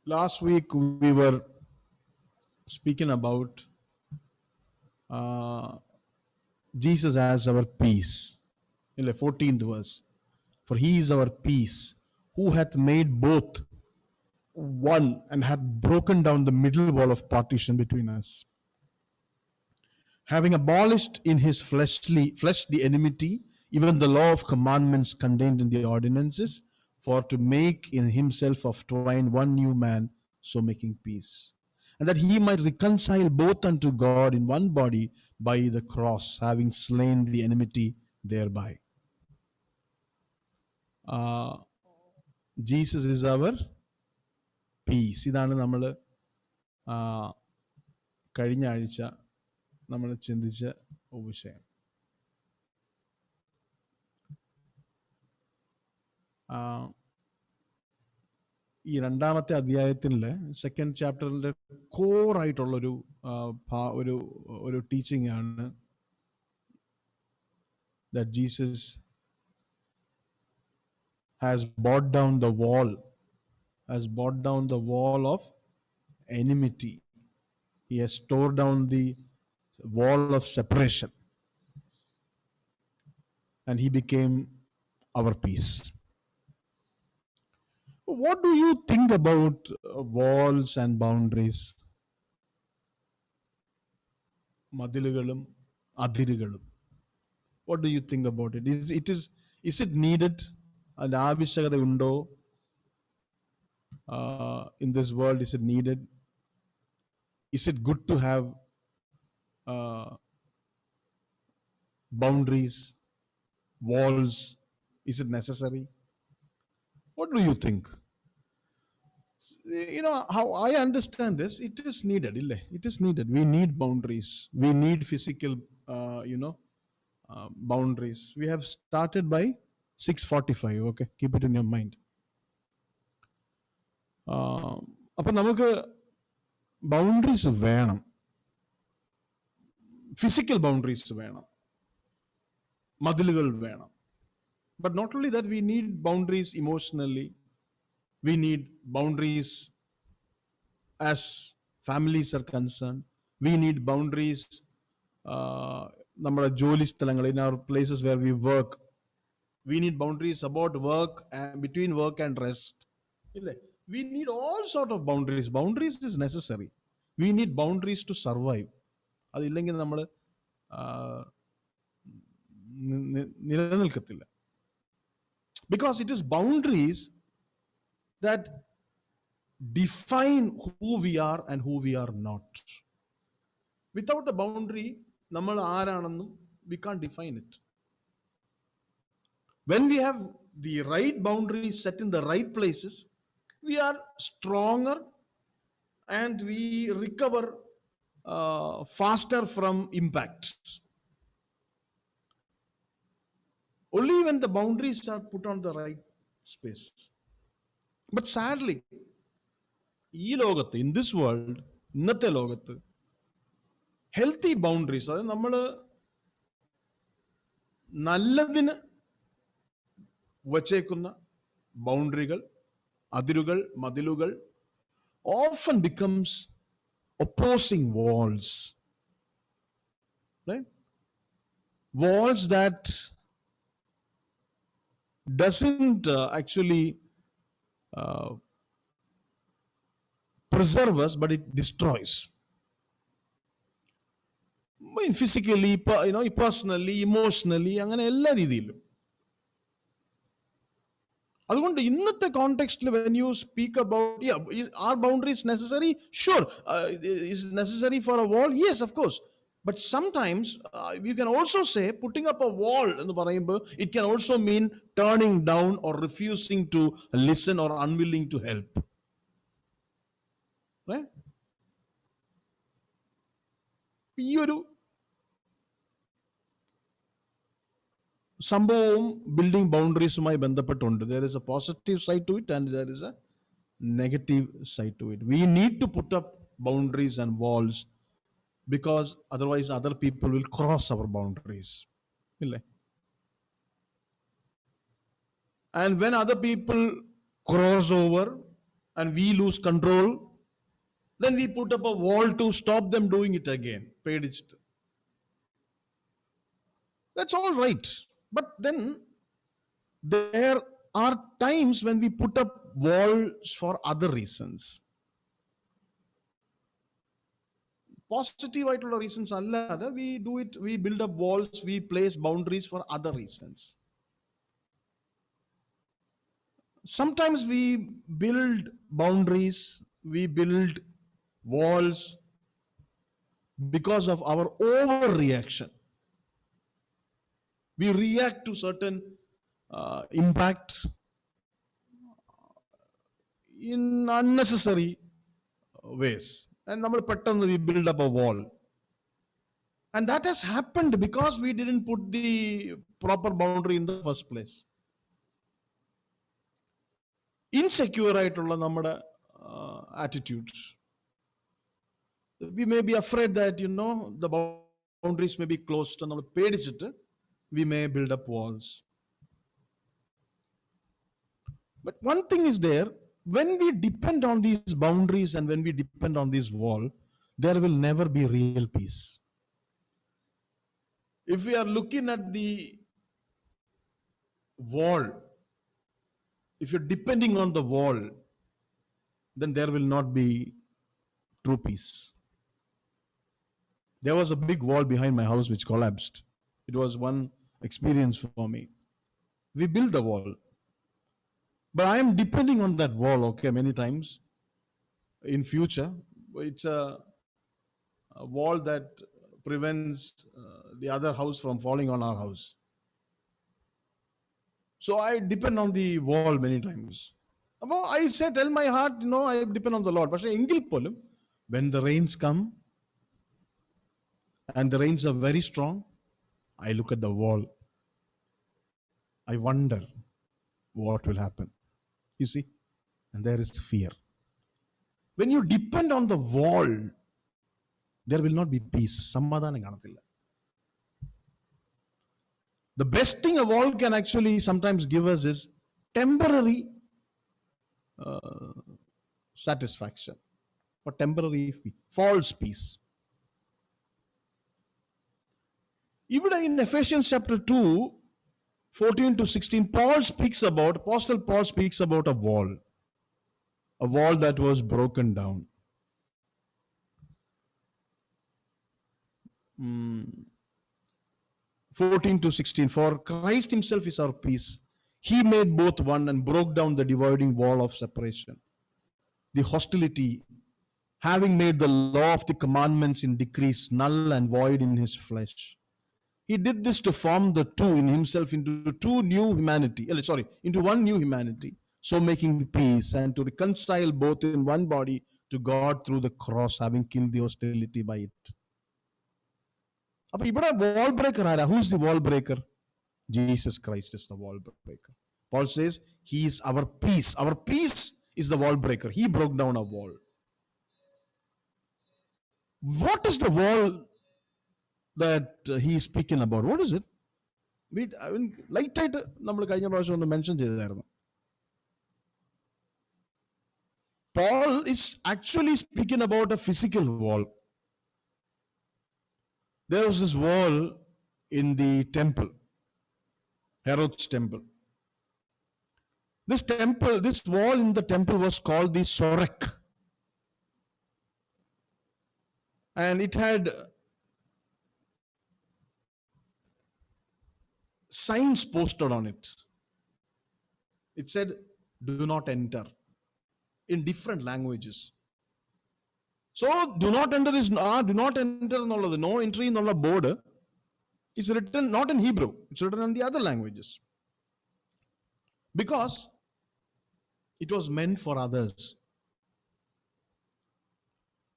Last week we were speaking about Jesus as our peace. In the 14th verse, for he is our peace, who hath made both one and hath broken down the middle wall of partition between us, having abolished in his flesh the enmity, even the law of commandments contained in the ordinances, for to make in himself of twain one new man, so making peace, and that he might reconcile both unto God in one body by the cross, having slain the enmity thereby. Jesus is our peace. ഇതാണ് നമ്മൾ കഴിഞ്ഞ ആഴ്ച നമ്മൾ ചിന്തിച്ച വിഷയം. ഈ രണ്ടാമത്തെ അധ്യായത്തിലെ സെക്കൻഡ് ചാപ്റ്ററിൻ്റെ കോറായിട്ടുള്ളൊരു ഒരു ഒരു ടീച്ചിങ് ആണ് that Jesus has brought down the wall, of enmity. He has torn down the wall of separation, and he became our peace. What do you think about walls and boundaries? മതിലുകളും അതിരുകളും. What do you think about it? Is it needed? അതിൻ്റെ ആവശ്യകതയുണ്ടോ? In this world, is it needed? Is it good to have boundaries, walls? Is it necessary? What do you think? You know how I understand this. It is needed. It is needed. We need boundaries. We need physical, boundaries. We have started by 6:45. Okay, keep it in your mind. അപ്പം നമുക്ക് boundaries വേണം, physical boundaries വേണം, മതിലുകൾ വേണം. But not only that, we need boundaries emotionally. We need boundaries as families are concerned. We need boundaries നമ്മുടെ ജോലി സ്ഥലങ്ങൾ, in our places where we work. We need boundaries about work and between work and rest. We need all sort of boundaries. Boundaries is necessary. We need boundaries to survive. അതില്ലെങ്കിൽ നമ്മൾ നിലനിൽക്കത്തില്ല. Because it is boundaries that define who we are and who we are not. Without a boundary, നമ്മൾ ആരാണെന്നും we can't define it. When we have the right boundaries set in the right places, we are stronger and we recover faster from impact. Only when the boundaries are put on the right space. But sadly, ഈ ലോകത്ത്, in this world, ഇന്നത്തെ ലോകത്ത് healthy boundaries, അത് നമ്മൾ നല്ലതിന് വച്ചേക്കുന്ന ബൗണ്ടറികൾ, അതിരുകൾ, മതിലുകൾ often becomes opposing walls, right? Walls that doesn't actually preserve us, but it destroys. Physically, personally, emotionally, അങ്ങനെ എല്ലാ രീതിയിലും. അതുകൊണ്ട് ഇന്നത്തെ കോണ്ടെക്സ്റ്റിൽ when you speak about, are boundaries necessary? Sure. Is it necessary for a wall? Yes, of course. But sometimes you can also say putting up a wall എന്ന് പറയുമ്പോൾ it can also mean turning down or refusing to listen or unwilling to help. Right? ഈ ഒരു സംഭവവും building ബൗണ്ടറീസുമായി ബന്ധപ്പെട്ടുണ്ട്. There is a positive side to it and there is a negative side to it. We need to put up boundaries and walls because otherwise other people will cross our boundaries. And when other people cross over, and we lose control, then we put up a wall to stop them doing it again. പേടിച്ചിട്ട്. That's all right. But then there are times when we put up walls for other reasons. Positive ആയിട്ടുള്ള reasons അല്ലാതെ we do it, we build up walls, we place boundaries for other reasons. Sometimes we build boundaries, we build walls because of our overreaction. We react to certain impact in unnecessary ways. And we build up a wall. And that has happened because we didn't put the proper boundary in the first place. Insecure ആയിട്ടുള്ള നമ്മുടെ attitudes. We may be afraid that, the boundaries may be closed, and നമ്മൾ പേടിച്ചിട്ട് we may build up walls. But one thing is there, when we depend on these boundaries and when we depend on this wall, there will never be real peace. If we are looking at the wall, if you're depending on the wall, then there will not be true peace. There was a big wall behind my house which collapsed. It was one experience for me. We built the wall, but I am depending on that wall, okay, many times in future. It's a wall that prevents the other house from falling on our house. So I depend on the wall many times. I say, tell my heart, I depend on the Lord. But when the rains come and the rains are very strong, I look at the wall. I wonder what will happen. You see? And there is fear. When you depend on the wall, there will not be peace. The best thing a wall can actually sometimes give us is temporary satisfaction or temporary false peace. Even in Ephesians chapter 2, 14 to 16, Apostle Paul speaks about a wall that was broken down. 14 to 16, for Christ himself is our peace. He made both one and broke down the dividing wall of separation, the hostility, having made the law of the commandments in decrees null and void in his flesh. He did this to form the two in himself into one new humanity, so making peace, and to reconcile both in one body to God through the cross, having killed the hostility by it. Wall breaker, who is the wall breaker? Jesus Christ is the wall breaker. Paul says he is our peace. Our peace is the wall breaker. He broke down a wall. What is the wall that he is speaking about? What is it? Light നമ്മൾ കഴിഞ്ഞ പ്രാവശ്യം ഒന്ന് mention ചെയ്തായിരുന്നു. Paul is actually speaking about a physical wall. There was this wall in the temple, Herod's temple. This wall in the temple was called the Sorek. And it had signs posted on it. It said, do not enter, in different languages. So, do not enter is do not enter, no entry in the board is written not in Hebrew, it's written in the other languages. Because it was meant for others.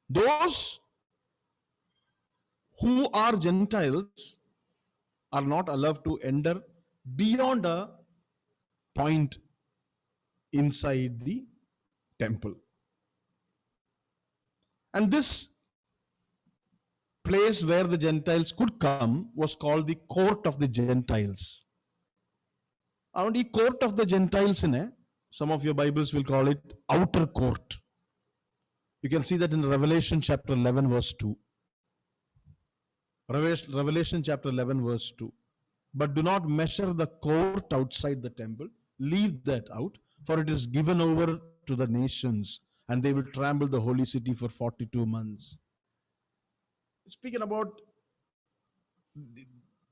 Those who are Gentiles are not allowed to enter beyond a point inside the temple. And this place where the Gentiles could come was called the court of the Gentiles. And the court of the Gentiles Some of your Bibles will call it outer court. You can see that in Revelation chapter 11, verse 2. Revelation chapter 11, verse 2. But do not measure the court outside the temple. Leave that out, for it is given over to the nations, and they will trample the holy city for 42 months. Speaking about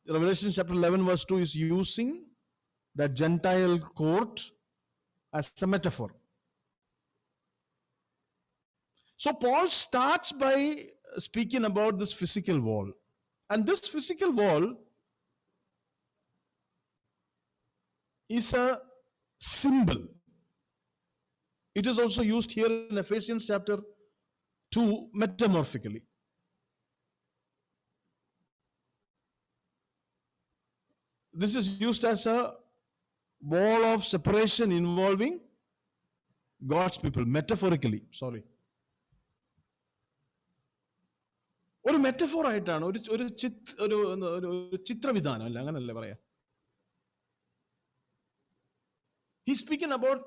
Revelation chapter 11, verse 2 is using that Gentile court as a metaphor. So Paul starts by speaking about this physical wall. And this physical wall is a symbol. It is also used here in Ephesians chapter 2 metamorphically. This is used as a wall of separation involving God's people, metaphorically. Sorry. ഒരു metaphor ആയിട്ടാണ്, ഒരു ചിത്രവിധാനം അല്ല, അങ്ങനല്ലേ പറയാ. He's speaking about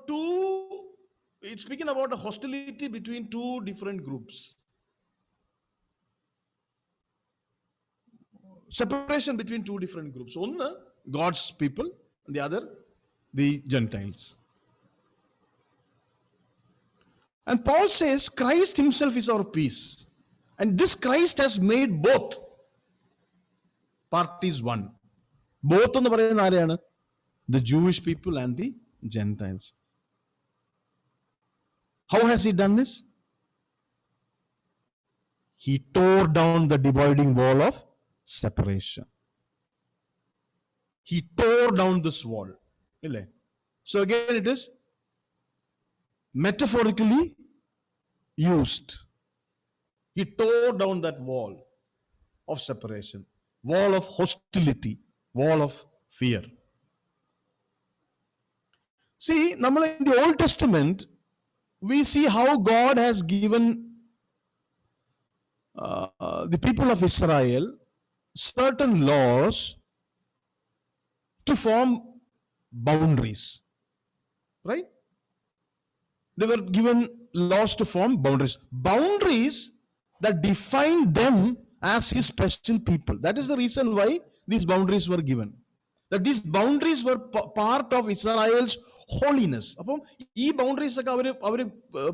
it's speaking about a hostility between two different groups. Separation between two different groups. One, God's people, and the other, the Gentiles. And Paul says Christ himself is our peace. And this Christ has made both parties one. Both എന്ന് പറയുന്ന ആരെയാണ്? The Jewish people and the Gentiles. How has he done this? He tore down the dividing wall of separation. He tore down this wall. So again it is metaphorically used. He tore down that wall of separation, wall of hostility, wall of fear. See, in the Old Testament, we see how God has given the people of Israel certain laws to form boundaries. Right? They were given laws to form boundaries. Boundaries that define them as his special people. That is the reason why these boundaries were given. That these boundaries were part of Israel's holiness. അപ്പം ഈ boundaries ഒക്കെ അവർ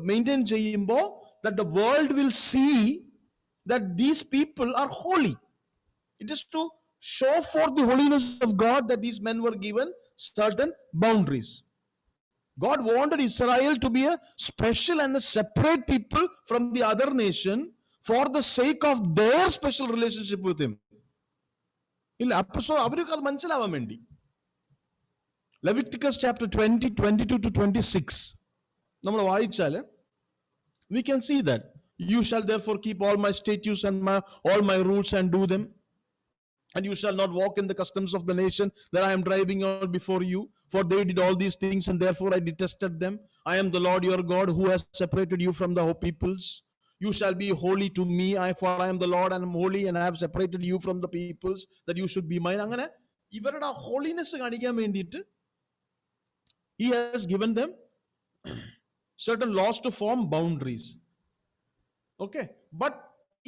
maintain ചെയ്യുമ്പോൾ that the world will see that these people are holy. It is to show forth the holiness of God that these men were given certain boundaries. God wanted Israel to be a special and a separate people from the other nation for the sake of their special relationship with him. ഇല്ല, അപ്പൊ so അവർക്ക് അത് മനസ്സിലാവാൻ വേണ്ടി Leviticus chapter 20, 22 to 26 നമ്മൾ വായിച്ചാൽ we can see that you shall therefore keep all my statutes and all my rules and do them, and you shall not walk in the customs of the nation that I am driving out before you, for they did all these things and therefore I detested them. I am the Lord your God who has separated you from the peoples. You shall be holy to me, for I am the Lord and am holy, and I have separated you from the peoples that you should be mine. അങ്ങനെ ഇവരുടെ holiness കാണിക്കാൻ വേണ്ടിയിട്ട് he has given them certain laws to form boundaries. Okay, but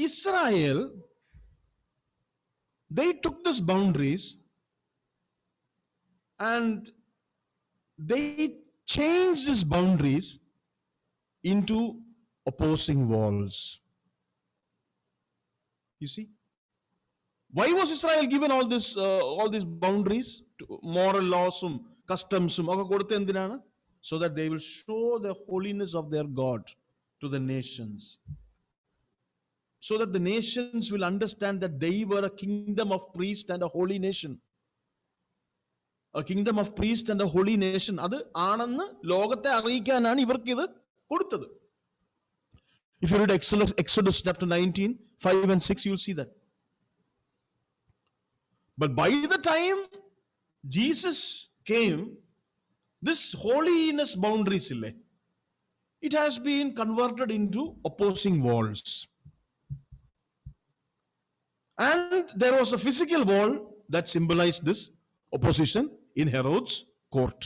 Israel, they took these boundaries and they changed these boundaries into opposing walls. You see, why was Israel given all these boundaries, moral laws, customs, so that they will show the holiness of their God to the nations, so that the nations will understand that they were a kingdom of priests and a holy nation. A kingdom of priests and a holy nation. അത് ആണെന്ന് ലോകത്തെ അറിയിക്കാനാണ് ഇവർക്ക് ഇത് കൊടുത്തത്. If you read Exodus chapter 19, 5 and 6, you'll see that. But by the time Jesus came, this holiness boundaries, it has been converted into opposing walls. And there was a physical wall that symbolized this opposition in Herod's court,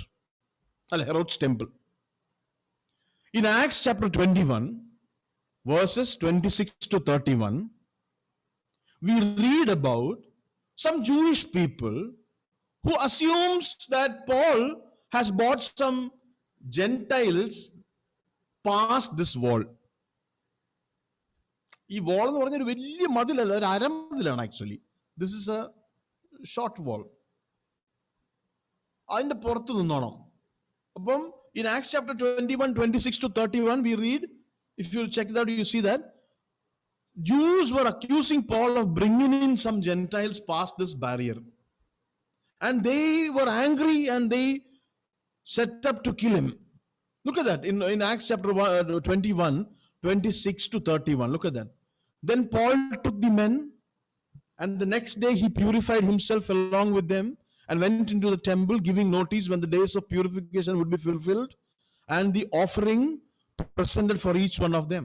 Herod's temple. In Acts chapter 21, verses 26 to 31, we read about some Jewish people who assumes that Paul has brought some Gentiles past this wall. ഈ വാൾ എന്ന് പറഞ്ഞൊരു വലിയ മതിലല്ല, ഒരു അരമതിലാണ് actually. This is a short wall. അതിന്റെ പുറത്ത് നിന്നോണം. അപ്പം in Acts chapter 21, 26 to 31, we read, if you check that, you see that Jews were accusing Paul of bringing in some Gentiles past this barrier. And they were angry and they set up to kill him. Look at that in Acts chapter 21, 26 to 31. Look at that. Then Paul took the men, and the next day he purified himself along with them and went into the temple, giving notice when the days of purification would be fulfilled and the offering presented for each one of them.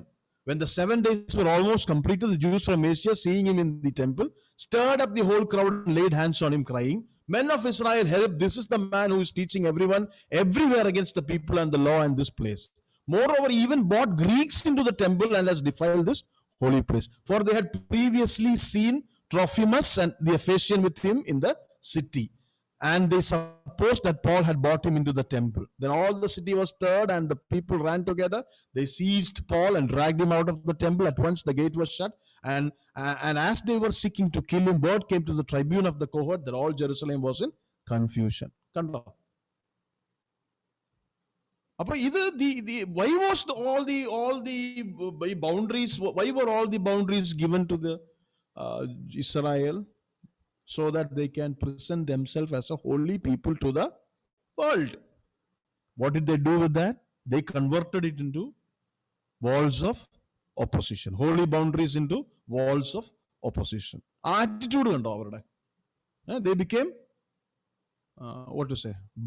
When the 7 days were almost completed, the Jews from Asia, seeing him in the temple, stirred up the whole crowd and laid hands on him, crying, "Men of Israel, help! This is the man who is teaching everyone everywhere against the people and the law in this place. Moreover, he even brought Greeks into the temple and has defiled this holy place." For they had previously seen Trophimus and the Ephesian with him in the city, and they supposed that Paul had brought him into the temple. Then all the city was stirred, and the people ran together. They seized Paul and dragged him out of the temple. At once the gate was shut, and as they were seeking to kill him, word came to the tribune of the cohort that all Jerusalem was in confusion. Kando. Why was all the boundaries? Why were all the boundaries given to the Israel? So that they can present themselves as a holy people to the world. What did they do with that? They converted it into walls of opposition. Holy boundaries into walls of opposition. Attitude kando avarude. They became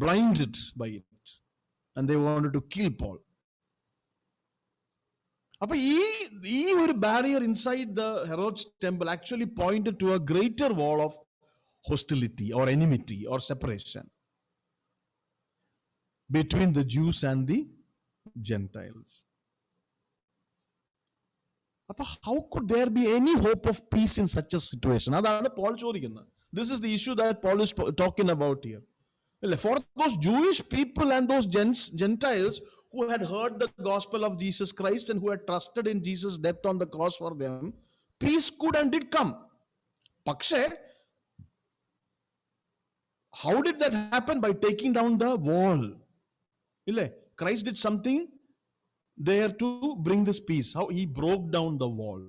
blinded by it, and they wanted to kill Paul. Appo ee oru barrier inside the Herod's temple actually pointed to a greater wall of hostility or enmity or separation between the Jews and the Gentiles. How could there be any hope of peace in such a situation? Adana Paul chodikkunna. This is the issue that Paul is talking about here. For those Jewish people and those Gentiles who had heard the gospel of Jesus Christ and who had trusted in Jesus' death on the cross for them, peace could and did come. Pakshe, how did that happen? By taking down the wall. Christ did something there to bring this peace. How he broke down the wall.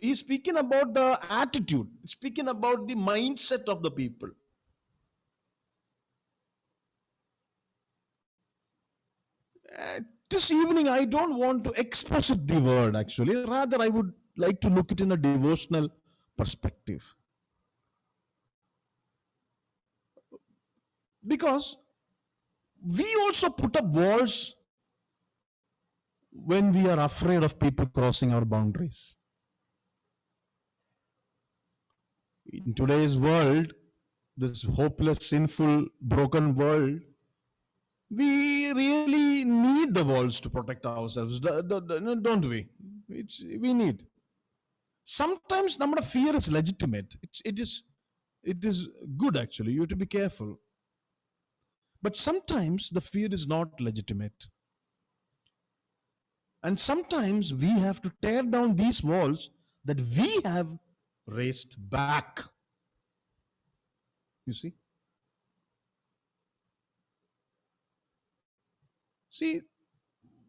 He's speaking about the attitude, speaking about the mindset of the people. This evening, I don't want to exposit the word actually. Rather, I would like to look at it in a devotional perspective. Because we also put up walls when we are afraid of people crossing our boundaries. In today's world, this hopeless, sinful, broken world, we really need the walls to protect ourselves, don't we? We need. Sometimes our fear is legitimate. It is good actually. You have to be careful. But sometimes the fear is not legitimate. And sometimes we have to tear down these walls that we have raised back. You see? See,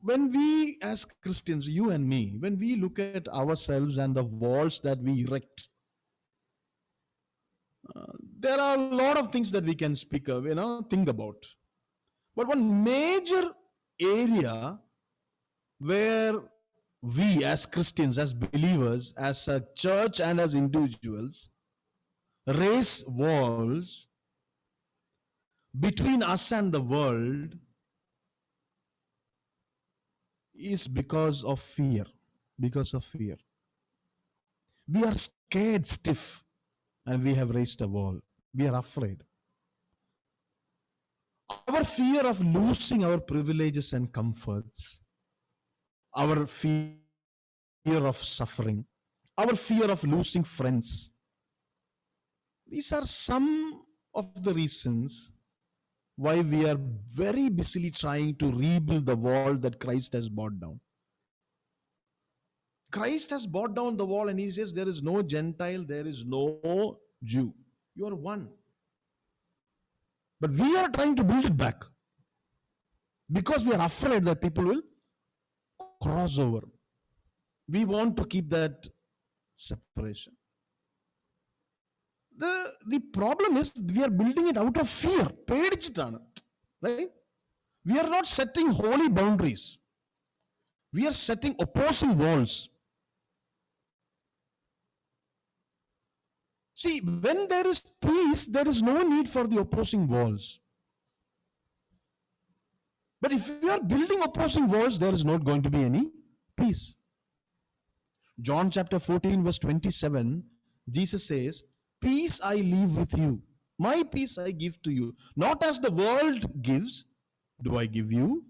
when we as Christians, you and me, when we look at ourselves and the walls that we erect, there are a lot of things that we can speak of, think about. But one major area where we as Christians, as believers, as a church and as individuals raise walls between us and the world is because of fear. Because of fear. We are scared stiff and we have raised a wall. We are afraid. Our Our fear of losing our privileges and comforts, our fear of suffering, our fear of losing friends. These are some of the reasons why we are very busily trying to rebuild the wall that Christ has brought down. Christ has brought down the wall and he says there is no Gentile, there is no Jew. You are one. But we are trying to build it back because we are afraid that people will cross over. We want to keep that separation. The problem is we are building it out of fear. Right? We are not setting holy boundaries. We are setting opposing walls. See, when there is peace, there is no need for the opposing walls. But if you are building opposing walls, there is not going to be any peace. John chapter 14, verse 27, Jesus says, peace I leave with you. My peace I give to you. Not as the world gives, do I give you.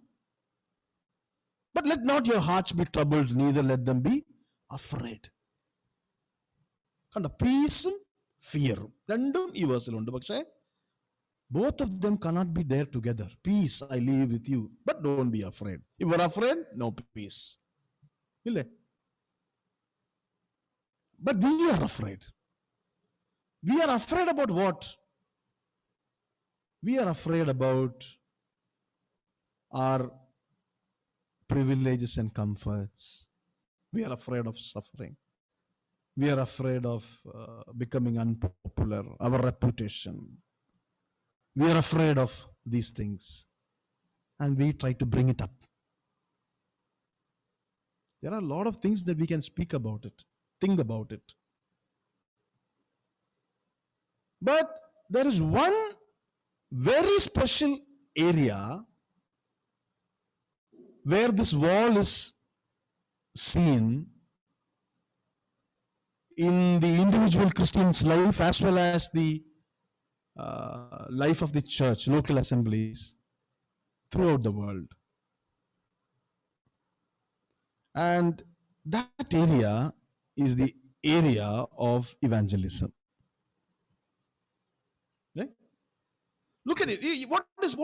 But let not your hearts be troubled, neither let them be afraid. Peace, fear. Both of them cannot be there together. Peace I leave with you, but don't be afraid. If you are afraid, no peace. But we are afraid. We are afraid about what? We are afraid about our privileges and comforts. We are afraid of suffering. We are afraid of becoming unpopular, our reputation. We are afraid of these things. And we try to bring it up. There are a lot of things that we can speak about it, think about it. But there is one very special area where this wall is seen in the individual Christian's life as well as the life of the church, local assemblies throughout the world. And that area is the area of evangelism. Right? Look at it. What is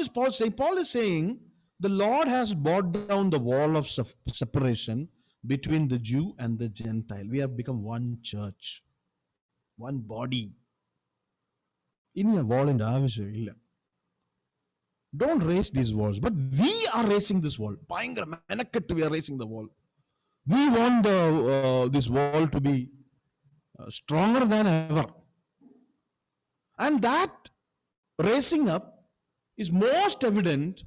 Paul saying? Paul is saying the Lord has brought down the wall of separation between the Jew and the Gentile. We have become one church, one body. In a wall in the don't raise these walls, but we are raising this wall. We are raising the wall. We want this wall to be stronger than ever. And that raising up is most evident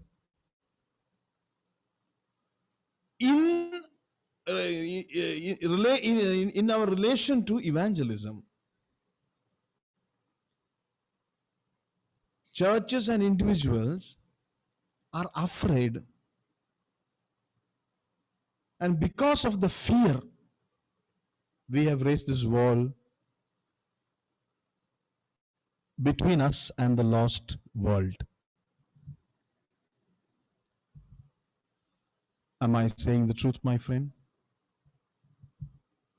in our relation to evangelism. Churches and individuals are afraid, and because of the fear, we have raised this wall between us and the lost world. Am I saying the truth, my friend?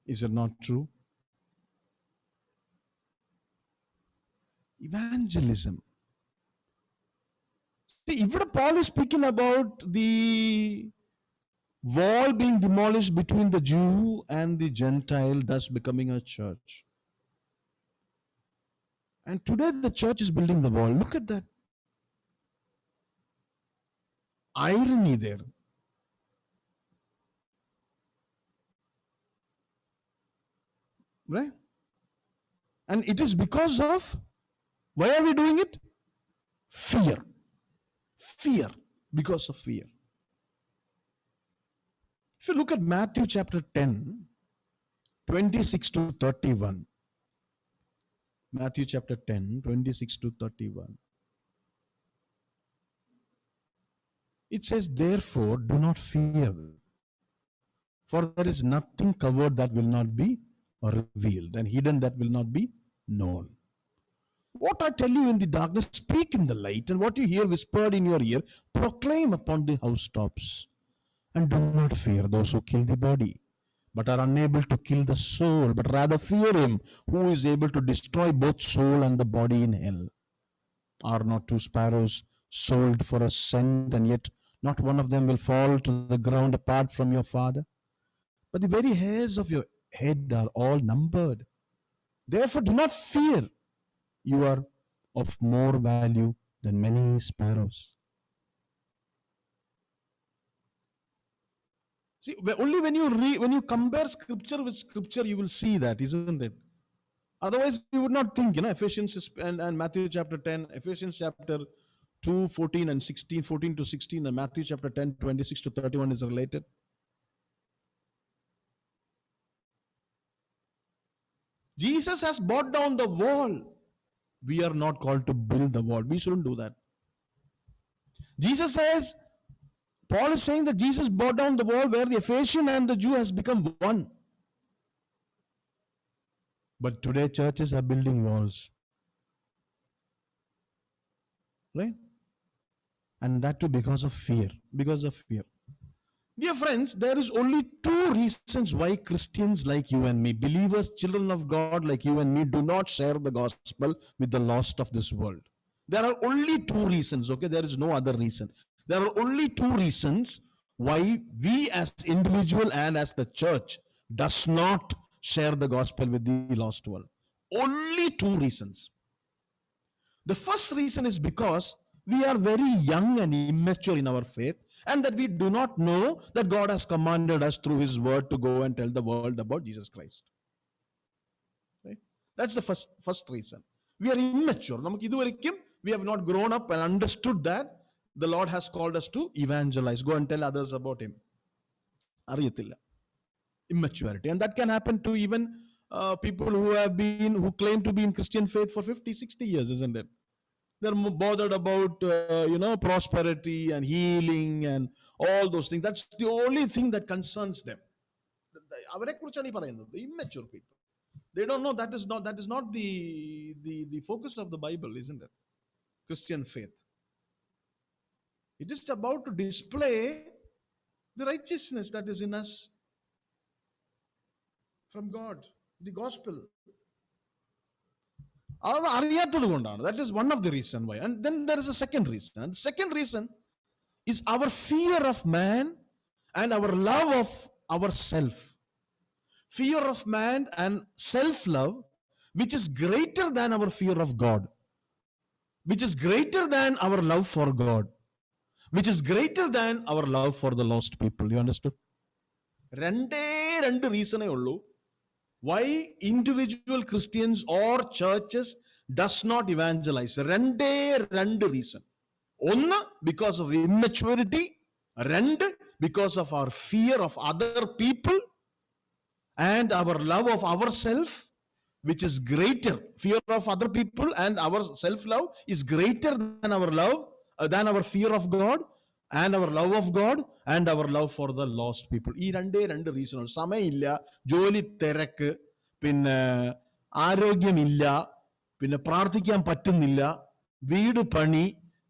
Is it not true? Evangelism. See, even Paul is speaking about the wall being demolished between the Jew and the Gentile, thus becoming a church. And today the church is building the wall. Look at that irony there. Right? And it is because of, why are we doing it? Fear. Fear. Because of fear. If you look at Matthew chapter 10, 26 to 31. Matthew chapter 10, 26 to 31. It says, therefore, do not fear, for there is nothing covered that will not be revealed, and hidden that will not be known. What I tell you in the darkness, speak in the light, and what you hear whispered in your ear, proclaim upon the housetops. And do not fear those who kill the body, but are unable to kill the soul, but rather fear him who is able to destroy both soul and the body in hell. Are not two sparrows sold for a cent, and yet not one of them will fall to the ground apart from your Father? But the very hairs of your head are all numbered. Therefore, do not fear. You are of more value than many sparrows. See, only when you when you compare scripture with scripture, you will see that, isn't it? Otherwise, we would not think, Ephesians and Matthew chapter 10, Ephesians chapter 2, 14 and 16, 14 to 16, and Matthew chapter 10, 26 to 31 is related. Jesus has brought down the wall. We are not called to build the wall. We shouldn't do that. Jesus says, Paul is saying that Jesus brought down the wall where the Ephesian and the Jew has become one. But today churches are building walls. Right? And that too because of fear. Because of fear. Dear friends, there is only two reasons why Christians like you and me, believers, children of God like you and me, do not share the gospel with the lost of this world. There are only two reasons, okay? There is no other reason. There are only two reasons why we as individual and as the church does not share the gospel with the lost world. Only two reasons. The first reason is because we are very young and immature in our faith, and that we do not know that God has commanded us through his word to go and tell the world about Jesus Christ. Right? That's the first reason. We are immature. We have not grown up and understood that the Lord has called us to evangelize, go and tell others about him. Immaturity. And that can happen to even people who claim to be in Christian faith for 50, 60 years, isn't it? They're bothered about, prosperity and healing and all those things. That's the only thing that concerns them. The immature people. They don't know that is not the focus of the Bible, isn't it? Christian faith. It is about to display the righteousness that is in us from God, the gospel. That is one of the reasons why. And then there is a second reason. And the second reason is our fear of man and our love of ourself. Fear of man and self-love, which is greater than our fear of God, which is greater than our love for God, which is greater than our love for the lost people. You understood? Rendu reason why individual Christians or churches does not evangelize. Rendu reason. One, because of immaturity. Rendu, because of our fear of other people and our love of ourselves, which is greater. Fear of other people and our self-love is greater than our love, than our fear of God and our love of God and our love for the lost people. ഈ രണ്ട് reason. സമയമില്ല, ജോലി തിരക്ക്, പിന്നെ ആരോഗ്യമില്ല, പിന്നെ പ്രാർത്ഥിക്കാൻ പറ്റുന്നില്ല, വീട് പണി,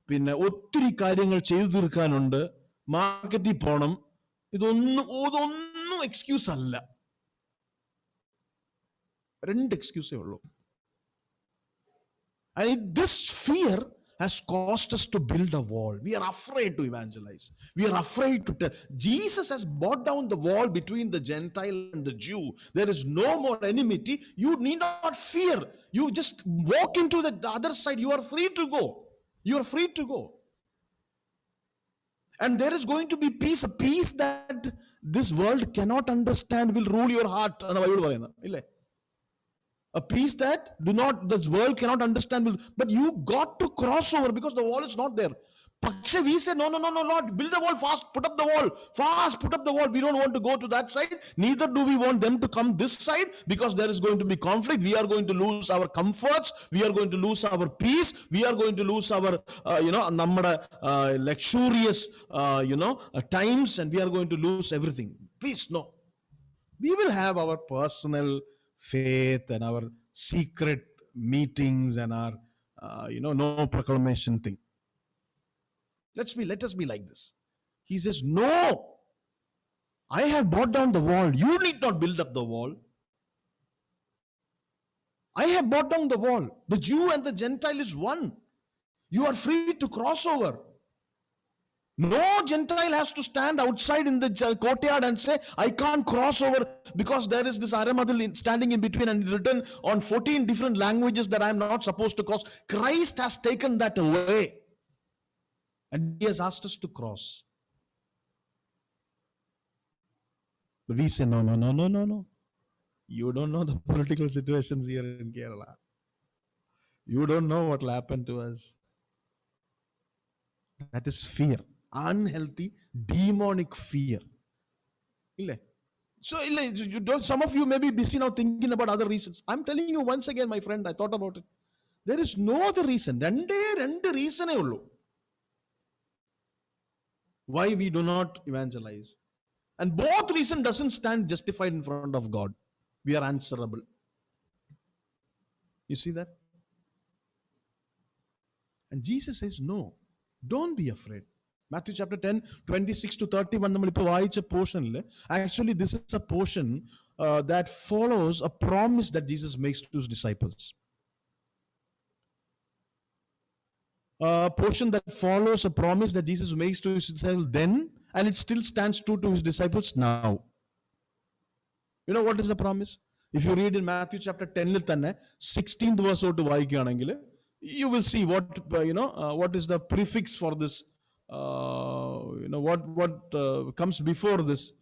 പിന്നെ ഒത്തിരി കാര്യങ്ങൾ ചെയ്തു തീർക്കാനുണ്ട്, മാർക്കറ്റിൽ പോണം. ഇതൊന്നും എക്സ്ക്യൂസ് അല്ല. രണ്ട് എക്സ്ക്യൂസേ ഉള്ളൂ. And this fear has caused us to build a wall. We are afraid to evangelize. We are afraid to tell. Jesus has brought down the wall between the Gentile and the Jew. There is no more enmity. You need not fear. You just walk into the other side. You are free to go. You are free to go. And there is going to be peace, a peace that this world cannot understand will rule your heart. A peace that this world cannot understand. But you got to cross over because the wall is not there. We say, no, Lord, build the wall fast, put up the wall, fast, put up the wall. We don't want to go to that side. Neither do we want them to come this side because there is going to be conflict. We are going to lose our comforts. We are going to lose our peace. We are going to lose our, luxurious, times, and we are going to lose everything. Please, no. We will have our personal faith and our secret meetings and our no proclamation thing. Let us be like this. He says, no, I have brought down the wall. You need not build up the wall. I have brought down the wall. The Jew and the Gentile is one. You are free to cross over. No Gentile has to stand outside in the courtyard and say, I can't cross over because there is this Aramadil standing in between and written on 14 different languages that I am not supposed to cross. Christ has taken that away. And he has asked us to cross. But we say, no. You don't know the political situations here in Kerala. You don't know what will happen to us. That is fear. Unhealthy, demonic fear. So, some of you may be busy now thinking about other reasons. I'm telling you once again, my friend, I thought about it. There is no other reason. Rendu reason why we do not evangelize. And both reason doesn't stand justified in front of God. We are answerable. You see that? And Jesus says, no, don't be afraid. Matthew chapter 10, 26 to 31, portion. Actually, this is a portion that follows a promise that Jesus makes to his disciples. A portion that follows a promise that Jesus makes to his disciples then, and it still stands true to his disciples now. You know what is the promise? If you read in Matthew chapter 10, 16th verse, you will see what what is the prefix for this. What comes before this.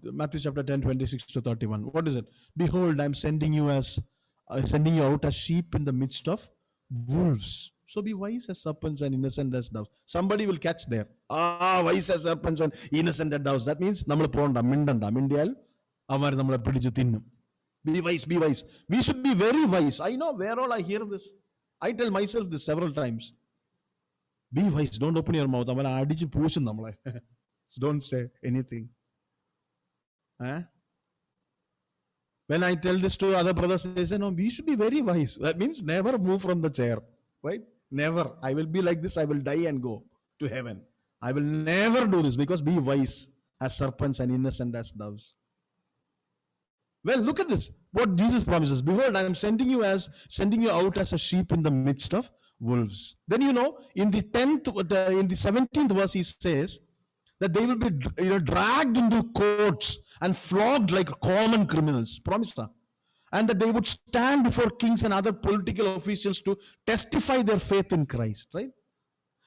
Matthew chapter 10, 26 to 31. What is it? Behold, I am sending you out as sheep in the midst of wolves. So be wise as serpents and innocent as doves. Somebody will catch there. Wise as serpents and innocent as doves. That means nammal ponda mindanda mindiyal avar nammale pidichu thinnum. Be wise, be wise. We should be very wise. I know where all I hear this. I tell myself this several times. Be wise. Don't open your mouth. Don't say anything. When I tell this to other brothers, they say, no, we should be very wise. That means never move from the chair. Right? Never. I will be like this. I will die and go to heaven. I will never do this because be wise as serpents and innocent as doves. Well, look at this. What Jesus promises. Behold, I am sending you out as a sheep in the midst of wolves. Then in the 17th verse, he says that they will be dragged into courts and flogged like common criminals. Promise that. And that they would stand before kings and other political officials to testify their faith in Christ, right?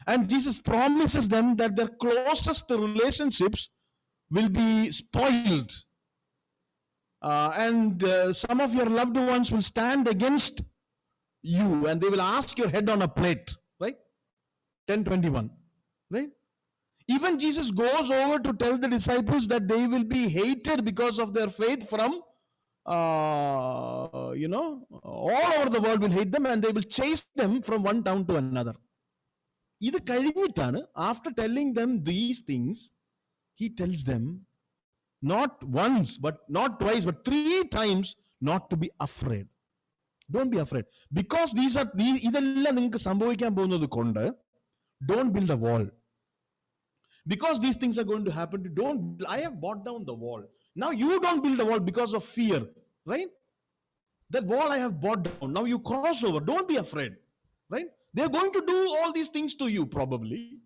And Jesus promises them that their closest relationships will be spoiled. And some of your loved ones will stand against you and they will ask your head on a plate, right? 10:21, right? Even Jesus goes over to tell the disciples that they will be hated because of their faith from all over the world will hate them and they will chase them from one town to another. After telling them these things, he tells them not once, but not twice, but 3 times not to be afraid. Don't be afraid. Because don't build a wall. Because these things are going to happen, I have brought down the wall. Now you don't build a wall because of fear, right? That wall I have brought down. Now you cross over. Don't be afraid, right? They're going to do all these things to you probably.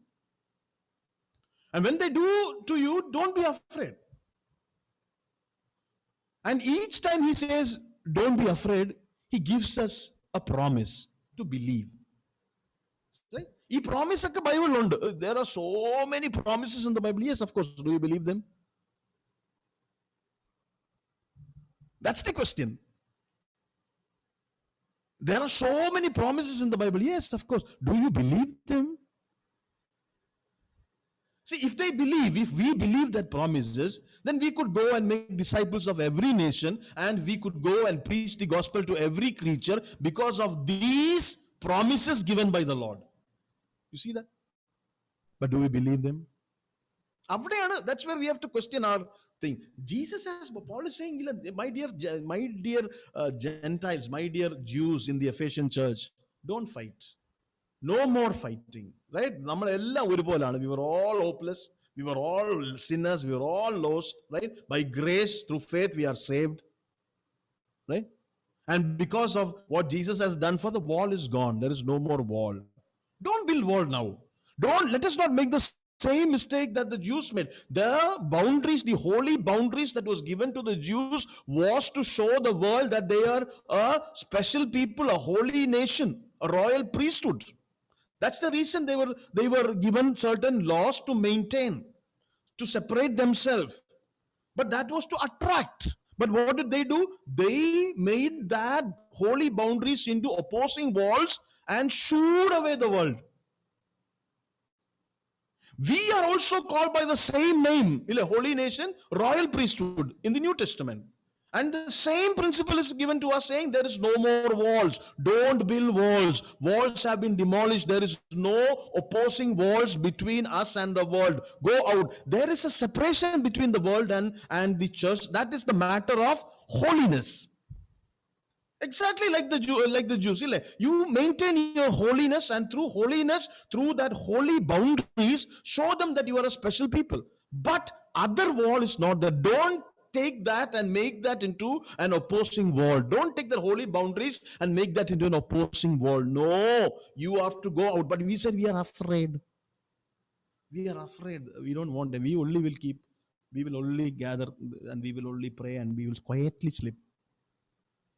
And when they do to you, don't be afraid. And each time he says, don't be afraid, he gives us a promise to believe. Right? He promise in the Bible. There are so many promises in the Bible. Yes, of course. Do you believe them? That's the question. There are so many promises in the Bible. Yes, of course. Do you believe them? See, if we believe that promises, then we could go and make disciples of every nation and we could go and preach the gospel to every creature because of these promises given by the Lord. You see that? But do we believe them? That's where we have to question our thing. Jesus says, Paul is saying, my dear Gentiles, my dear Jews in the Ephesian church, Don't fight. No more fighting. Right? We were all hopeless. We were all sinners. We were all lost. Right? By grace, through faith, we are saved. Right? And because of what Jesus has done, for the wall is gone. There is no more wall. Don't build wall now. Don't let us not make the same mistake that the Jews made. The boundaries, the holy boundaries that was given to the Jews, was to show the world that they are a special people, a holy nation, a royal priesthood. That's the reason they were given certain laws to maintain, to separate themselves. But that was to attract. But what did they do? They made that holy boundaries into opposing walls and shooed away the world. We are also called by the same name, holy nation, royal priesthood in the New Testament. And the same principle is given to us, saying there is no more walls. Don't build walls. Walls have been demolished. There is no opposing walls between us and the world. Go out. There is a separation between the world and the church. That is the matter of holiness. Exactly like the Jews. You maintain your holiness, and through holiness, through that holy boundaries, show them that you are a special people. But other wall is not there. Don't take that and make that into an opposing wall. Don't take the holy boundaries and make that into an opposing wall. No, you have to go out. But we said we are afraid. We are afraid. We don't want them. We will only gather, and we will only pray, and we will quietly sleep.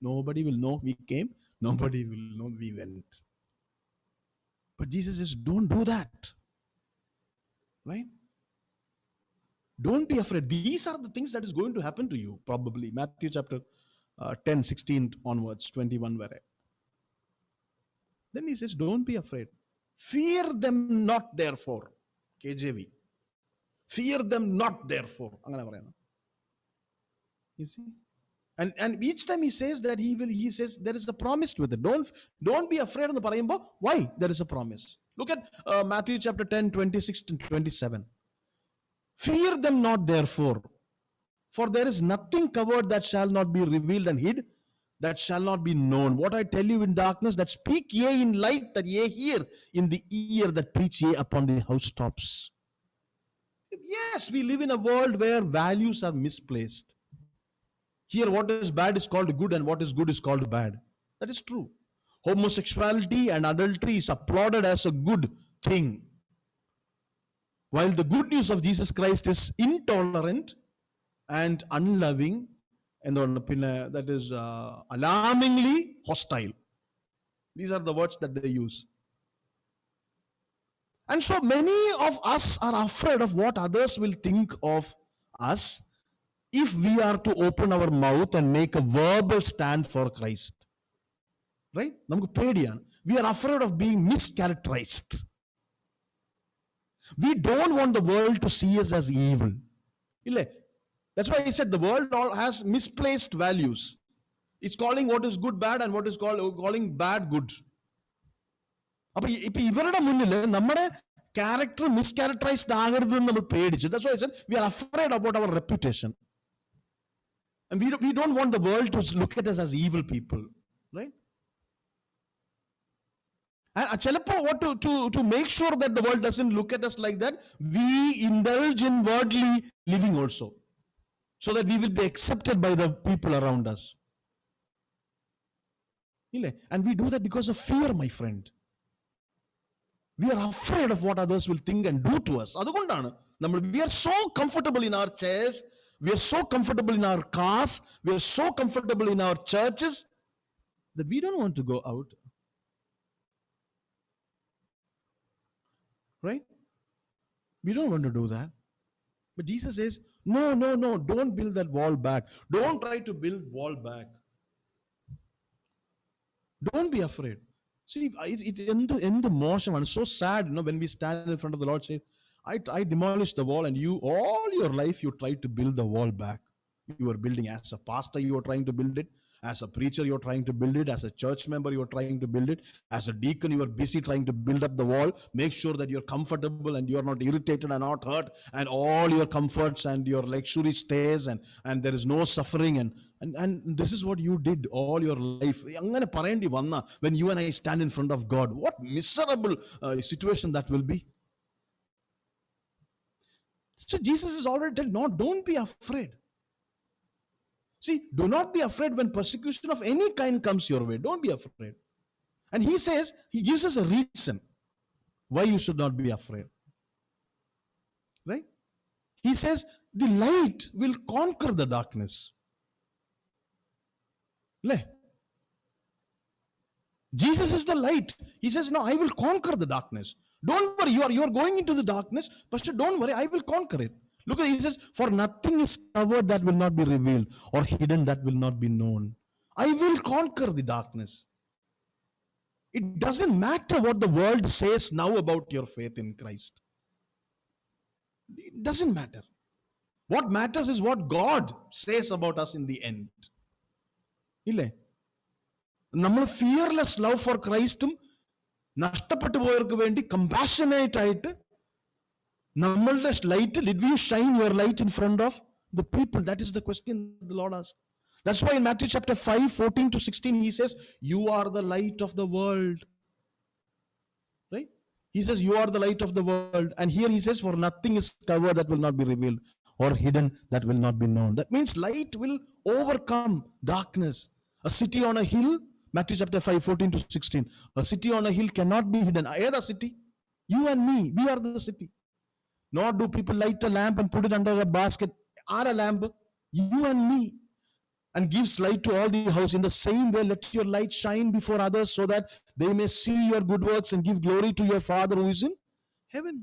Nobody will know we came. Nobody will know we went. But Jesus says, don't do that. Right? Don't be afraid. These are the things that is going to happen to you, probably. Matthew chapter 10, 16 onwards, 21 vare. Then he says, don't be afraid. Fear them not, therefore. KJV. Fear them not, therefore. You see? And each time he says that he says there is a promise with it. Don't be afraid of the parayumbo. Why? There is a promise. Look at Matthew chapter 10, 26 to 27. Fear them not, therefore, for there is nothing covered that shall not be revealed, and hid that shall not be known. What I tell you in darkness, that speak ye in light, that ye hear in the ear, that preach ye upon the housetops. Yes, we live in a world where values are misplaced. Here, what is bad is called good, and what is good is called bad. That is true. Homosexuality and adultery is applauded as a good thing, while the good news of Jesus Christ is intolerant and unloving, and that is alarmingly hostile. These are the words that they use. And so many of us are afraid of what others will think of us if we are to open our mouth and make a verbal stand for Christ. Right? We are afraid of being mischaracterized. We don't want the world to see us as evil. That's why he said the world all has misplaced values. It's calling what is good bad, and what is calling bad good. Character mischaracterized. That's why I said we are afraid about our reputation. And we don't want the world to look at us as evil people. Right? And to make sure that the world doesn't look at us like that, we indulge in worldly living also, so that we will be accepted by the people around us. And we do that because of fear, my friend. We are afraid of what others will think and do to us. We are so comfortable in our chairs. We are so comfortable in our cars. We are so comfortable in our churches that we don't want to go out. Right? We don't want to do that. But Jesus says, no, don't build that wall back. Don't try to build wall back. Don't be afraid. See, in the motion, and so sad, when we stand in front of the Lord, say, I demolished the wall, and you, all your life, you tried to build the wall back. You were building as a pastor, you were trying to build it. As a preacher, you're trying to build it. As a church member, you're trying to build it. As a deacon, you are busy trying to build up the wall. Make sure that you're comfortable and you're not irritated and not hurt, and all your comforts and your luxury stays, and there is no suffering. And this is what you did all your life. When you and I stand in front of God, what miserable situation that will be. So Jesus is already telling, no, don't be afraid. See, do not be afraid when persecution of any kind comes your way. Don't be afraid. And he says, he gives us a reason why you should not be afraid. Right? He says, the light will conquer the darkness. Jesus is the light. He says, no, I will conquer the darkness. Don't worry, you are going into the darkness, Pastor, don't worry, I will conquer it. Look at it, he says, for nothing is covered that will not be revealed, or hidden that will not be known. I will conquer the darkness. It doesn't matter what the world says now about your faith in Christ. It doesn't matter. What matters is what God says about us in the end. Ille? നമ്മൾ fearless love for ക്രൈസ്റ്റും നഷ്ടപ്പെട്ടു പോയവർക്ക് വേണ്ടി compassionate ആയിട്ട് നമ്മളുടെ light, did we shine your light in front of the people? That is the question the Lord asked. That's why in Matthew chapter 5, 14 to 16, he says, you are the light of the world. Right? He says, you are the light of the world. And here he says, for nothing is covered that will not be revealed, or hidden that will not be known. That means light will overcome darkness. A city on a hill, Matthew chapter 5, 14 to 16. A city on a hill cannot be hidden. I am the city. You and me, we are the city. Nor do people light a lamp and put it under a basket. Are a lamp, you and me, and gives light to all the house. In the same way, let your light shine before others, so that they may see your good works and give glory to your Father who is in heaven.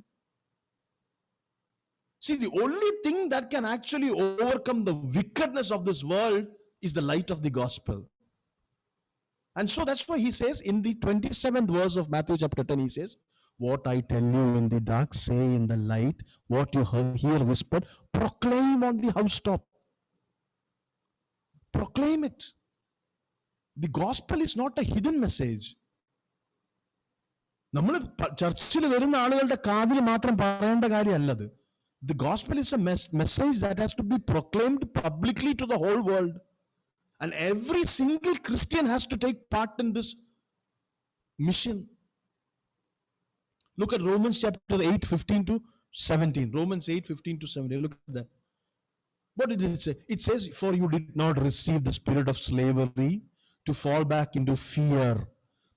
See, the only thing that can actually overcome the wickedness of this world is the light of the gospel. And so that's why he says in the 27th verse of Matthew chapter 10, he says, what I tell you in the dark, say in the light. What you hear whispered, proclaim on the housetop. Proclaim it. The gospel is not a hidden message. നമ്മൾ ചർച്ചിൽ വരുന്ന ആളുകളുടെ കാതിൽ മാത്രം പറയേണ്ട കാര്യമല്ലത്. The gospel is a message that has to be proclaimed publicly to the whole world. And every single Christian has to take part in this mission. Look at Romans chapter 8, 15 to 17. Romans 8, 15 to 17. Look at that. What did it say? It says, for you did not receive the spirit of slavery to fall back into fear,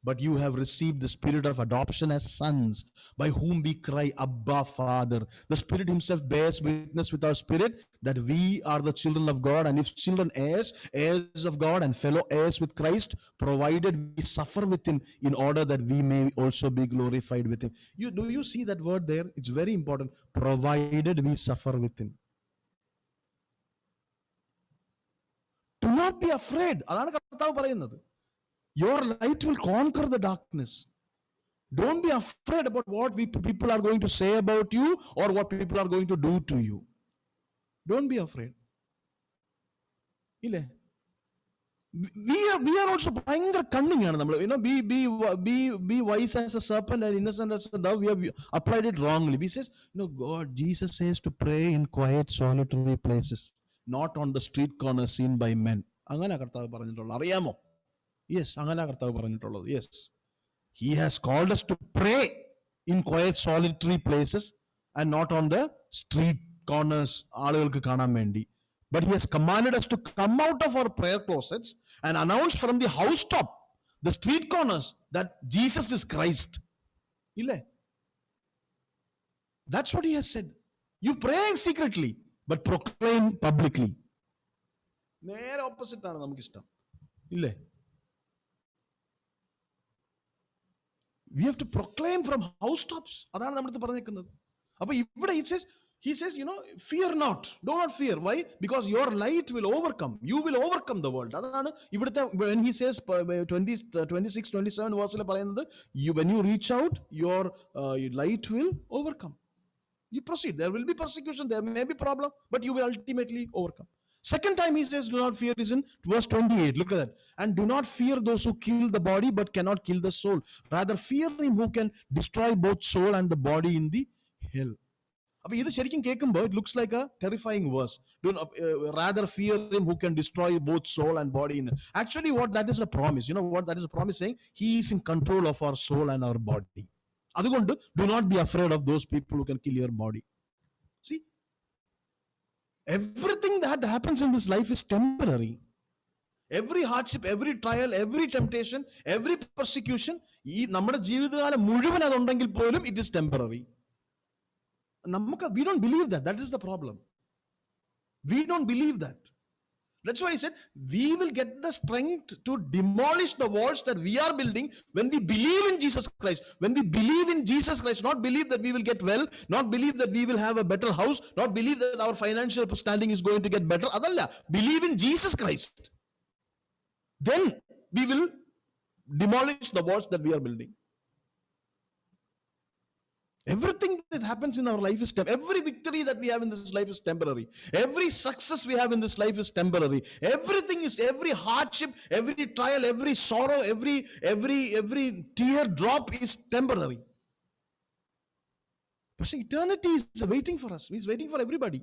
but you have received the spirit of adoption as sons, by whom we cry, Abba, Father. The Spirit himself bears witness with our spirit that we are the children of God, and if children, heirs, heirs of God, and fellow heirs with Christ, provided we suffer with him, in order that we may also be glorified with him. Do you see that word there? It's very important. Provided we suffer with him. Do not be afraid. അതാണ് കർത്താവ് പറയുന്നത്. Your light will conquer the darkness. Don't be afraid about what people are going to say about you, or what people are going to do to you. Don't be afraid. ഇല്ലേ? We are also ഭയങ്കര cunning ആണ് നമ്മൾ. Be wise as a serpent and innocent as a dove. We have applied it wrongly. We says, Jesus says to pray in quiet, solitary places, not on the street corner seen by men. അങ്ങനെ കർത്താവ് പറഞ്ഞിട്ടുള്ളത് അറിയാമോ? Yes, അങ്ങനെ കർത്താവ് പറഞ്ഞിട്ടുള്ളത്. Yes. He has called us to pray in quiet, solitary places and not on the street corners, ആളുകൾക്ക് കാണാൻ വേണ്ടി. But he has commanded us to come out of our prayer closets and announce from the housetop, the street corners, that Jesus is Christ. ഇല്ലേ? That's what he has said. You pray secretly, but proclaim publicly. നേരെ opposite ആണ് നമുക്കിഷ്ടം. ഇല്ലേ? We have to proclaim from housetops. അതാണ് നമ്മുടെ പറഞ്ഞേക്കുന്നത്. അപ്പൊ ഇവിടെ he says, fear not. Do not fear. Why? Because your light will overcome. You will overcome the world. അതാണ് ഇവിടുത്തെ, when he says 26, 27 verse പറയുന്നത്, when you reach out, your light will overcome. You proceed. There will be persecution. There may be problem, but you will ultimately overcome. Second time he says, do not fear, is in verse 28. Look at that. And do not fear those who kill the body but cannot kill the soul. Rather, fear him who can destroy both soul and the body in the hell. അപ്പോൾ ഇത് ശരിക്കും കേൾക്കുമ്പോൾ it looks like a terrifying verse. Do not, rather fear him who can destroy both soul and body. Actually, what that is a promise. You know what that is a promise saying? He is in control of our soul and our body. അതുകൊണ്ട് do not be afraid of those people who can kill your body. See, everything that happens in this life is temporary. Every hardship, every trial, every temptation, every persecution, ഈ നമ്മുടെ ജീവിതകാലം മുഴുവൻ അതുണ്ടെങ്കിൽ പോലും it is temporary. We don't believe that. That is the problem. We don't believe that. That's why I said we will get the strength to demolish the walls that we are building when we believe in Jesus Christ. When we believe in Jesus Christ, not believe that we will get well, not believe that we will have a better house, not believe that our financial standing is going to get better. Adalla, believe in Jesus Christ. Then we will demolish the walls that we are building. Everything that happens in our life is temporary. Every victory that we have in this life is temporary. Every success we have in this life is temporary. Everything is, every hardship, every trial, every sorrow, every tear drop is temporary. But see, eternity is waiting for us. He's waiting for everybody.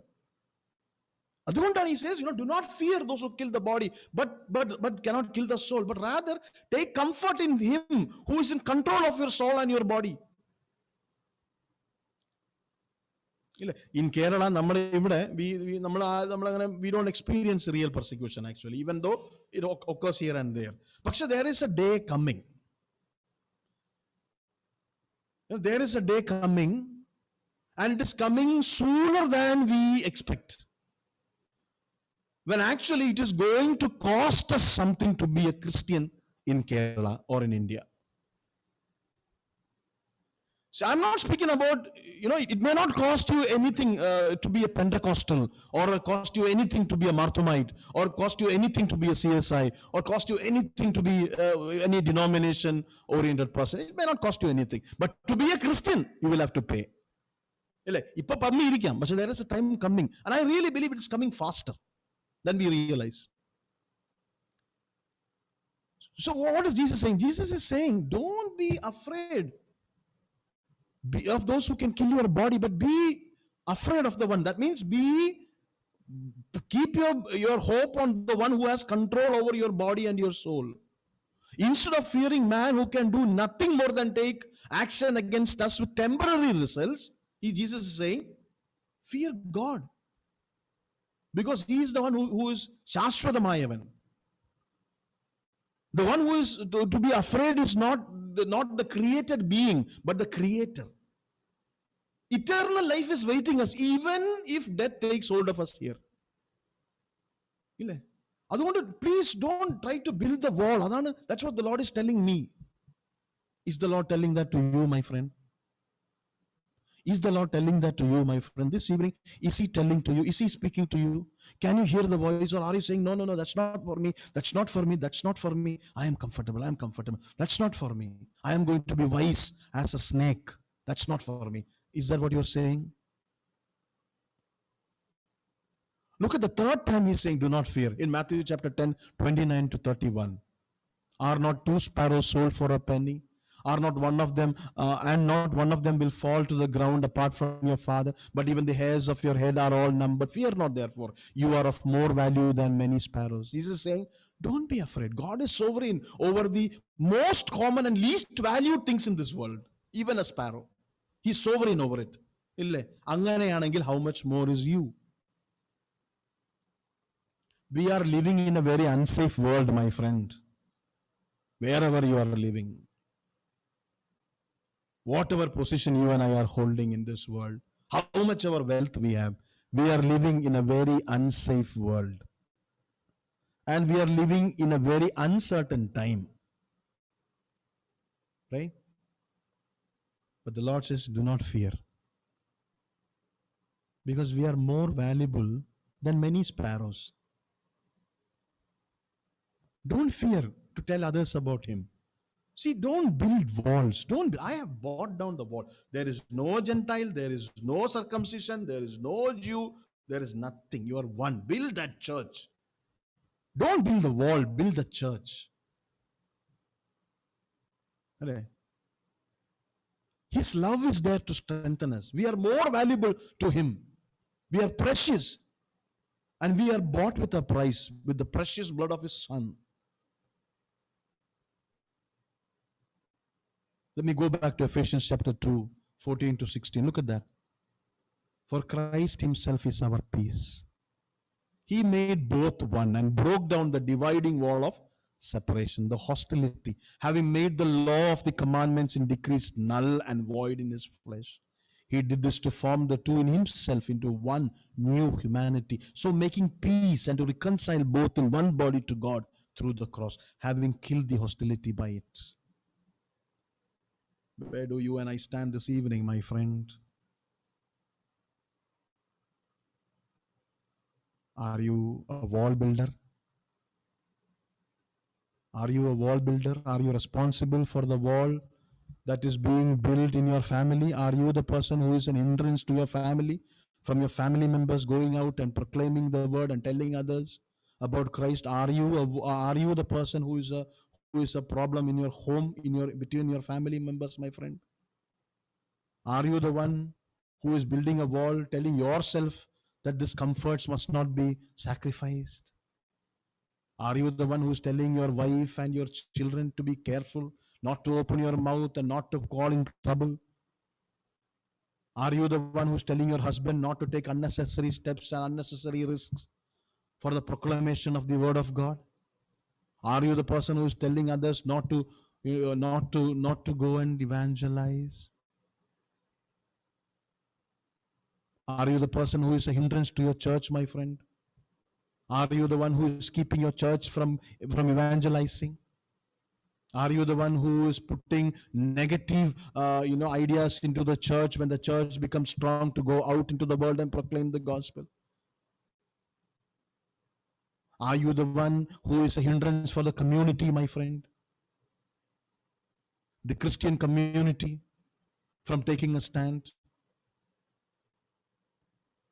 അതുകൊണ്ടാണ് he says, do not fear those who kill the body, but cannot kill the soul. But rather, take comfort in him who is in control of your soul and your body. In Kerala, we don't experience real persecution actually, even though it occurs here and there. But there is a day coming. There is a day coming, and it is coming sooner than we expect. When actually it is going to cost us something to be a Christian in Kerala or in India. So I'm not speaking about, it may not cost you anything to be a Pentecostal, or cost you anything to be a Marthomite, or cost you anything to be a CSI, or cost you anything to be any denomination-oriented person. It may not cost you anything. But to be a Christian, you will have to pay. But there is a time coming, and I really believe it is coming faster than we realize. So what is Jesus saying? Jesus is saying, don't be afraid of those who can kill your body, but be afraid of the one. That means keep your hope on the one who has control over your body and your soul. Instead of fearing man who can do nothing more than take action against us with temporary results, Jesus is saying, fear God. Because he is the one who is Shashwatamayavan. The one who is to be afraid is not the created being, but the creator. Eternal life is waiting us, even if death takes hold of us here. Please don't try to build the wall. That's what the Lord is telling me. Is the Lord telling that to you, my friend? Is the Lord telling that to you, my friend? This evening, is he telling to you? Is he speaking to you? Can you hear the voice, or are you saying, no, that's not for me, that's not for me, that's not for me. I am comfortable. That's not for me. I am going to be wise as a snake. That's not for me. Is that what you're saying? Look at the third time he's saying, do not fear. In Matthew chapter 10, 29 to 31. Are not 2 sparrows sold for a penny? Are not one of them, and not one of them will fall to the ground apart from your Father? But even the hairs of your head are all numbered. Fear not, therefore. You are of more value than many sparrows. Jesus is saying, don't be afraid. God is sovereign over the most common and least valued things in this world. Even a sparrow. He's sovereign over it. How much more is you? We are living in a very unsafe world, my friend. Wherever you are living. Whatever position you and I are holding in this world, how much our wealth we have, we are living in a very unsafe world. And we are living in a very uncertain time. Right? But the Lord says, do not fear. Because we are more valuable than many sparrows. Don't fear to tell others about him. See, don't build walls. I have brought down the wall. There is no Gentile, there is no circumcision, there is no Jew, There is nothing. You are one. Build that church. Don't build the wall, build the church. Right? His love is there to strengthen us. We are more valuable to Him. We are precious. And we are bought with a price, with the precious blood of His Son. Let me go back to Ephesians chapter 2, 14 to 16. Look at that. For Christ Himself is our peace. He made both one and broke down the dividing wall of separation, the hostility, having made the law of the commandments in decrees null and void in His flesh. He did this to form the two in Himself into one new humanity, so making peace and to reconcile both in one body to God through the cross, having killed the hostility by it. Where do you and I stand this evening, my friend? Are you a wall builder? Are you a wall builder? Are you responsible for the wall that is being built in your family? Are you the person who is an hindrance to your family, from your family members going out and proclaiming the word and telling others about Christ? Are you the person who is a problem in your home, in your between your family members, my friend? Are you the one who is building a wall, telling yourself that these comforts must not be sacrificed? Are you the one who is telling your wife and your children to be careful, not to open your mouth and not to call in trouble? Are you the one who's telling your husband not to take unnecessary steps and unnecessary risks for the proclamation of the word of God? Are you the person who is telling others not to go and evangelize? Are you the person who is a hindrance to your church, my friend? Are you the one who is keeping your church from evangelizing? Are you the one who is putting negative, ideas into the church when the church becomes strong to go out into the world and proclaim the gospel? Are you the one who is a hindrance for the community, my friend? The Christian community from taking a stand?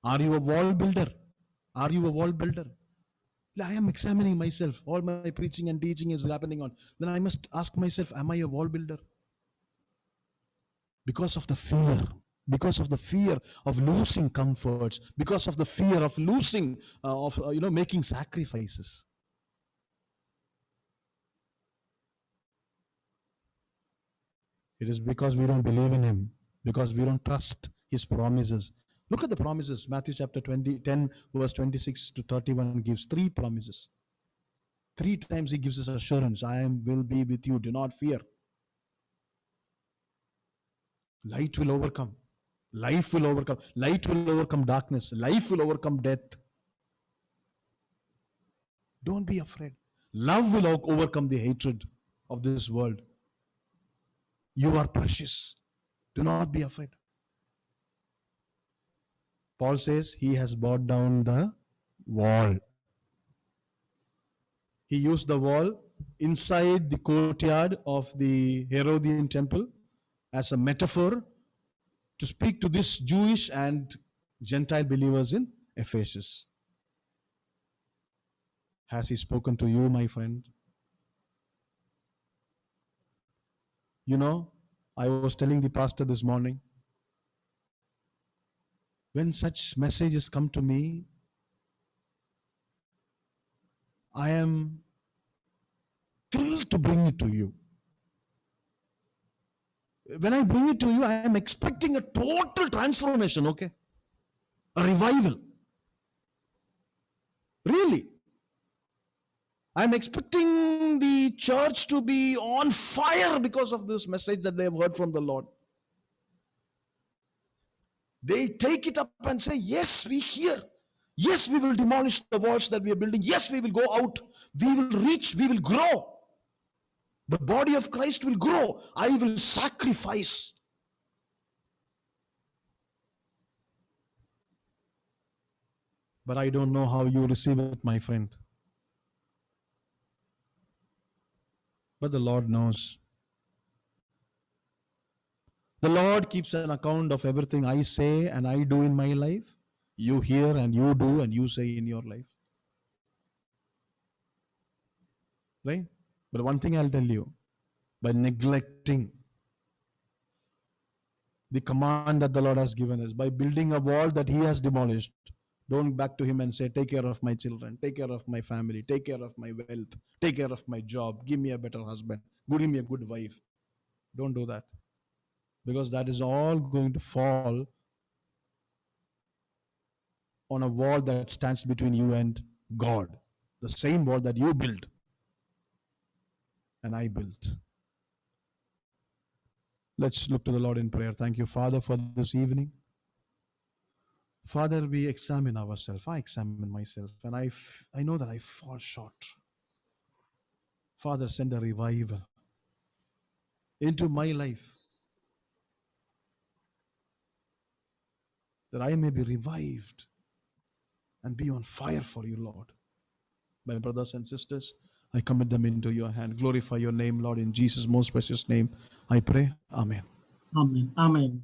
Are you a wall builder? Are you a wall builder? I am examining myself. All my preaching and teaching is happening on. Then I must ask myself, am I a wall builder? Because of the fear of losing comforts, because of the fear of losing, making sacrifices. It is because we don't believe in Him, because we don't trust His promises. Look at the promises. Matthew chapter 10, verse 26 to 31 gives 3 promises. 3 times He gives us assurance. Will be with you. Do not fear. Light will overcome. Life will overcome. Light will overcome darkness. Life will overcome death. Don't be afraid. Love will overcome the hatred of this world. You are precious. Do not be afraid. Paul says He has brought down the wall. He used the wall inside the courtyard of the Herodian temple as a metaphor to speak to this Jewish and Gentile believers in Ephesus. Has He spoken to you, my friend? You know, I was telling the pastor this morning, when such messages come to me, I am thrilled to bring it to you. When I bring it to you, I am expecting a total transformation, okay? A revival. Really. I'm expecting the church to be on fire because of this message that they have heard from the Lord. They take it up and say, yes, we hear. Yes, we will demolish the walls that we are building. Yes, we will go out. We will reach. We will grow. The body of Christ will grow. I will sacrifice. But I don't know how you receive it, my friend. But the Lord knows. The Lord keeps an account of everything I say and I do in my life. you hear and you do and you say in your life. Right? But one thing I'll tell you, by neglecting the command that the Lord has given us, by building a wall that He has demolished, don't back to Him and say, take care of my children, take care of my family, take care of my wealth, take care of my job, give me a better husband, give me a good wife. Don't do that. Because that is all going to fall on a wall that stands between you and God. The same wall that you built and I built. Let's look to the Lord in prayer. Thank you, Father, for this evening. Father, we examine ourselves. I examine myself, and I know that I fall short. Father, send a revival into my life, that I may be revived and be on fire for you, Lord. My brothers and sisters, I commit them into your hand. Glorify your name, Lord, in Jesus' most precious name. I pray. Amen. Amen. Amen.